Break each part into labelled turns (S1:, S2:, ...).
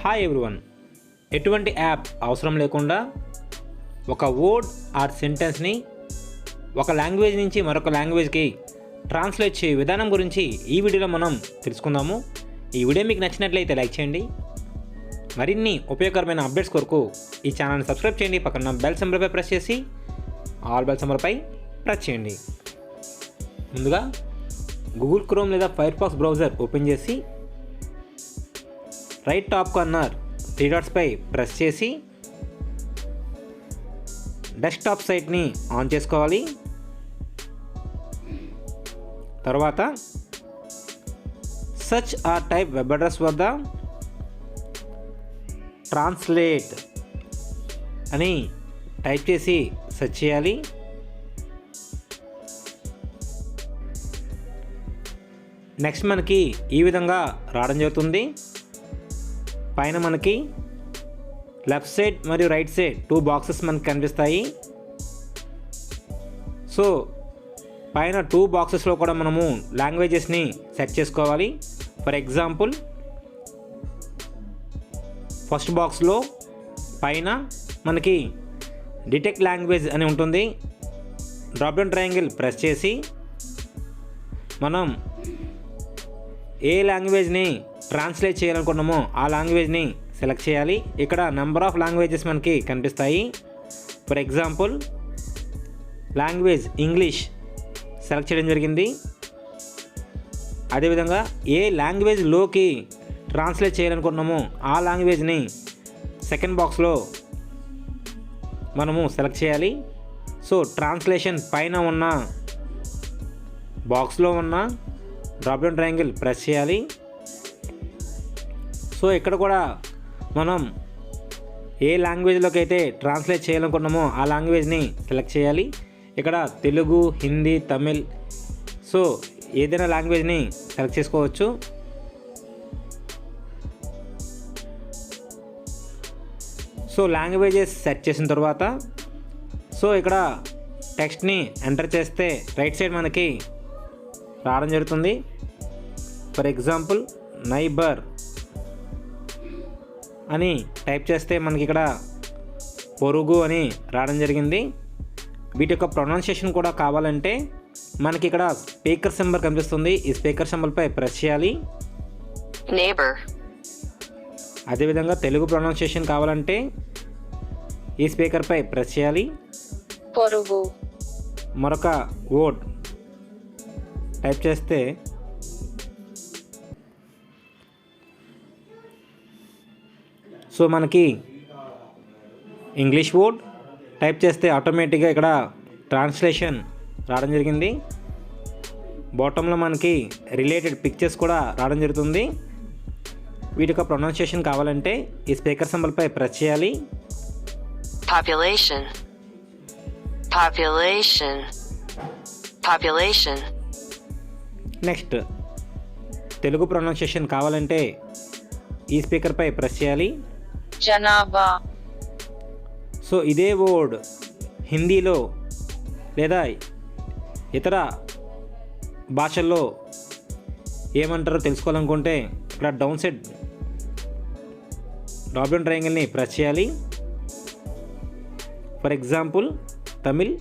S1: Hi everyone. ఎటువంటి app అవసరం లేకుండా ఒక వర్డ్ ఆర్ సెంటెన్స్ని ఒక లాంగ్వేజ్ నుంచి మరొక లాంగ్వేజ్కి ట్రాన్స్లేట్ చేయే విధానం గురించి ఈ వీడియోలో మనం తెలుసుకుందాము. ఈ వీడియో మీకు నచ్చినట్లయితే లైక్ చేయండి. మరిన్ని ఉపయోగకరమైన అప్డేట్స్ కొరకు ఈ ఛానల్ని సబ్స్క్రైబ్ చేయండి. పక్కన బెల్ సింబల్పై ప్రెస్ చేసి ఆల్ బెల్ సింబల్పై ప్రెస్ చేయండి. ముందుగా గూగుల్ క్రోమ్ లేదా ఫైర్ ఫాక్స్ బ్రౌజర్ ఓపెన్ చేసి రైట్ టాప్ కార్నర్ 3 డాట్స్పై ప్రెస్ చేసి డెస్క్టాప్ సైట్ని ఆన్ చేసుకోవాలి. తర్వాత search are type web address వద్ద ట్రాన్స్లేట్ అని టైప్ చేసి సెర్చ్ చేయాలి. నెక్స్ట్ మనకి ఈ విధంగా రావడం జరుగుతుంది. పైన మనకి లెఫ్ట్ సైడ్ మరియు రైట్ సైడ్ 2 బాక్సెస్ మనకి కనిపిస్తాయి. సో పైన 2 బాక్సెస్లో కూడా మనము లాంగ్వేజెస్ని సెట్ చేసుకోవాలి. ఫర్ ఎగ్జాంపుల్ ఫస్ట్ బాక్స్లో పైన మనకి డిటెక్ట్ లాంగ్వేజ్ అని ఉంటుంది. డ్రాప్ డౌన్ ట్రయాంగిల్ ప్రెస్ చేసి మనం ఏ లాంగ్వేజ్ని ట్రాన్స్లేట్ చేయాలనుకున్నామో ఆ లాంగ్వేజ్ని సెలెక్ట్ చేయాలి. ఇక్కడ నెంబర్ ఆఫ్ లాంగ్వేజెస్ మనకి కనిపిస్తాయి. For example language English select చేయడం జరిగింది. అదేవిధంగా ఏ లాంగ్వేజ్లోకి ట్రాన్స్లేట్ చేయాలనుకున్నామో ఆ లాంగ్వేజ్ని సెకండ్ బాక్స్లో మనము సెలెక్ట్ చేయాలి. సో ట్రాన్స్లేషన్ పైన ఉన్న బాక్స్లో ఉన్న డ్రాప్ డౌన్ ట్రయాంగిల్ ప్రెస్ చేయాలి. సో ఇక్కడ కూడా మనం ఏ లాంగ్వేజ్లోకి అయితే ట్రాన్స్లేట్ చేయాలనుకున్నామో ఆ లాంగ్వేజ్ని సెలెక్ట్ చేయాలి. ఇక్కడ తెలుగు, హిందీ, తమిళ్, సో ఏదైనా లాంగ్వేజ్ని సెలెక్ట్ చేసుకోవచ్చు. సో లాంగ్వేజెస్ సెట్ చేసిన తర్వాత సో ఇక్కడ టెక్స్ట్ని ఎంటర్ చేస్తే రైట్ సైడ్ మనకి రావడం జరుగుతుంది. ఫర్ ఎగ్జాంపుల్ నైబర్ అని టైప్ చేస్తే మనకి ఇక్కడ పొరుగు అని రావడం జరిగింది. వీటి యొక్క ప్రొనౌన్సియేషన్ కూడా కావాలంటే మనకి ఇక్కడ స్పీకర్ సింబల్ కనిపిస్తుంది. ఈ స్పీకర్ సింబల్పై ప్రెస్ చేయాలి.
S2: Neighbor.
S1: అదేవిధంగా తెలుగు ప్రొనౌన్సియేషన్ కావాలంటే ఈ స్పీకర్పై ప్రెస్ చేయాలి.
S2: పొరుగు.
S1: మరొక వర్డ్ టైప్ చేస్తే సో మనకి ఇంగ్లీష్ వర్డ్ టైప్ చేస్తే ఆటోమేటిక్గా ఇక్కడ ట్రాన్స్లేషన్ రావడం జరిగింది. బాటంలో మనకి రిలేటెడ్ పిక్చర్స్ కూడా రావడం జరుగుతుంది. వీటి యొక్క ప్రొనౌన్సియేషన్ కావాలంటే ఈ స్పీకర్ సింబల్పై ప్రెస్ చేయాలి.
S2: Population. Population. Population.
S1: Next Telugu pronunciation కావాలంటే ఈ స్పీకర్పై ప్రెస్ చేయాలి.
S2: జనాభా.
S1: సో ఇదే వర్డ్ హిందీలో లేదా ఇతర భాషల్లో ఏమంటారో తెలుసుకోవాలనుకుంటే ఇక్కడ డౌన్ సైడ్ డ్రాప్ డౌన్ ట్రయాంగిల్ని ప్రెస్ చేయాలి. ఫర్ ఎగ్జాంపుల్ తమిళ్,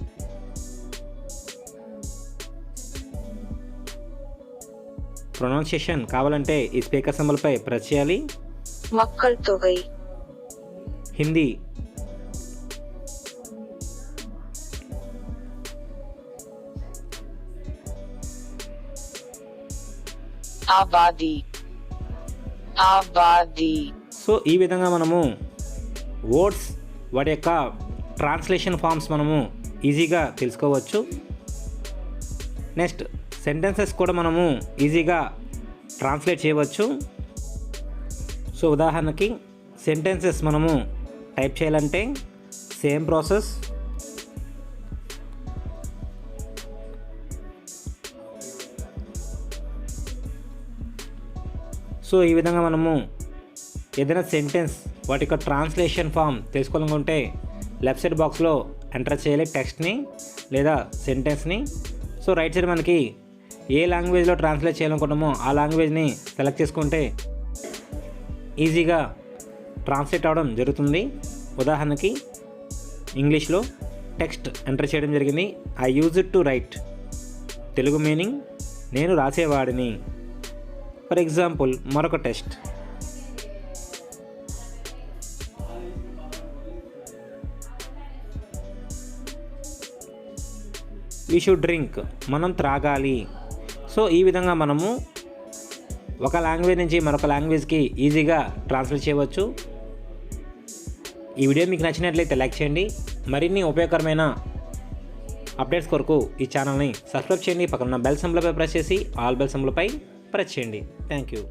S1: ప్రొనౌన్సియేషన్ కావాలంటే ఈ స్పీకర్ సింబల్పై ప్రెస్ చేయాలి.
S2: మక్కల్ తొగై.
S1: హిందీ,
S2: ఆబాది. ఆబాది.
S1: సో ఈ విధంగా మనము వర్డ్స్ వాటి యొక్క ట్రాన్స్లేషన్ ఫామ్స్ మనము ఈజీగా తెలుసుకోవచ్చు. నెక్స్ట్ సెంటెన్సెస్ కూడా మనము ఈజీగా ట్రాన్స్లేట్ చేయవచ్చు. సో ఉదాహరణకి సెంటెన్సెస్ మనము టైప్ చేయాలంటే సేమ్ ప్రాసెస్. సో ఈ విధంగా మనము ఏదైనా సెంటెన్స్ వాటి యొక్క ట్రాన్స్లేషన్ ఫామ్ తెలుసుకోవాలనుకుంటే లెఫ్ట్ సైడ్ బాక్స్లో ఎంటర్ చేయాలి టెక్స్ట్ని లేదా సెంటెన్స్ని. సో రైట్ సైడ్ మనకి ఏ లాంగ్వేజ్లో ట్రాన్స్లేట్ చేయాలనుకుంటామో ఆ లాంగ్వేజ్ని సెలెక్ట్ చేసుకుంటే ఈజీగా ట్రాన్స్లేట్ అవ్వడం జరుగుతుంది. ఉదాహరణకి ఇంగ్లీష్లో టెక్స్ట్ ఎంటర్ చేయడం జరిగింది. I use it to right. Telugu meaning నేను రాసేవాడిని. ఫర్ ఎగ్జాంపుల్ మరొక టెస్ట్. వీ షుడ్ డ్రింక్, మనం త్రాగాలి. సో ఈ విధంగా మనము ఒక లాంగ్వేజ్ నుంచి మరొక లాంగ్వేజ్కి ఈజీగా ట్రాన్స్లేట్ చేయవచ్చు. ఈ వీడియో మీకు నచ్చినట్లయితే లైక్ చేయండి. మరిన్ని ఉపయోగకరమైన అప్డేట్స్ కొరకు ఈ ఛానల్ని సబ్స్క్రైబ్ చేయండి. పక్కన బెల్ సింబల్పై ప్రెస్ చేసి ఆల్ బెల్ సింబల్పై ప్రెస్ చేయండి. Thank you.